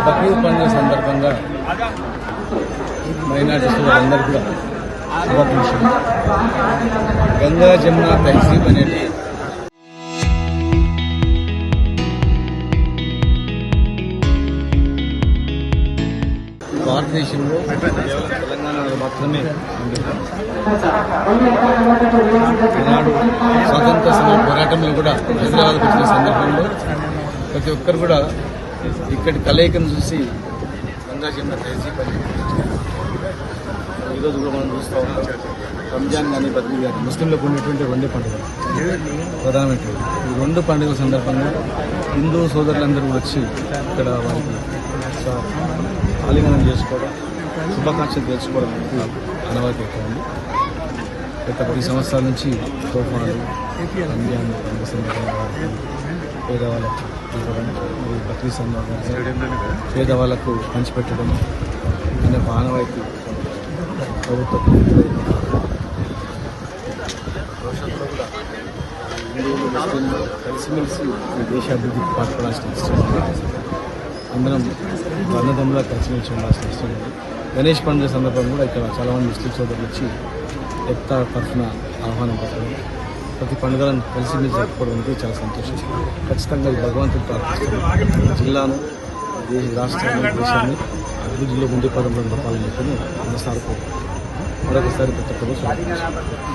బక్రీద్ పండుగ సందర్భంగా మైనార్టీ సోదరులందరూ కూడా శుభాకాంక్షలు. గంగా జమున తహసీబ్ అనేది భారతదేశంలో తెలంగాణలో మాత్రమే ఉంది. ఈనాడు స్వాతంత్ర సమర పోరాటంలో కూడా హైదరాబాద్కు వచ్చిన సందర్భంలో ప్రతి ఒక్కరు కూడా ఇక్కడి కలయికను చూసి గంగా జమున తహసీబ్ అని ఈరోజు కూడా మనం చూస్తూ ఉన్నాం. రంజాన్ కానీ బక్రీద్ కానీ ముస్లింలకు ఉన్నటువంటి రెండే పండుగలు ప్రధానమైనటువంటి ఈ రెండు పండుగల సందర్భంగా హిందూ సోదరులందరూ కూడా వచ్చి ఇక్కడ వారికి ఆలింగనం చేసుకోవడం, శుభాకాంక్షలు తెలుసుకోవడం అనేది అనవాయితీ అవుతుంది. గత 10 సంవత్సరాల నుంచి తోఫాలు రంజాన్ పండుగ సందర్భంగా పేదవాళ్ళకు ఇవ్వడం, మరియు బక్రీద్ సందర్భంగా పేదవాళ్ళకు పంచిపెట్టడం అనే ఆనవాయితీ ప్రభుత్వం భవిష్యత్తులో కూడా హిందువులు ముస్లింలు కలిసిమెలిసి ఈ దేశాభివృద్ధికి పాటుపడాల్సిన అవసరం ఉంది. అందరం అన్నదమ్ములా కలిసిమెలిసి ఉండాల్సిన అవసరం ఉంది. గణేష్ పండుగ సందర్భంగా కూడా ఇక్కడ చాలామంది ముస్లిం సోదరులు వచ్చి ఎక్తా తరఫున ఆహ్వానం పట్టడం, ప్రతి పండుగలను కలిసిమెలిసి జరుపుకోవడం అనేది చాలా సంతోషం. ఖచ్చితంగా ఈ భగవంతుడు ప్రార్థిస్తున్నాం జిల్లాను, రాష్ట్రాన్ని, దేశాన్ని అభివృద్ధిలో ముందు పదంలో నడపాలని చెప్పి మనసారి మరొకసారి ప్రతి ఒక్కరూ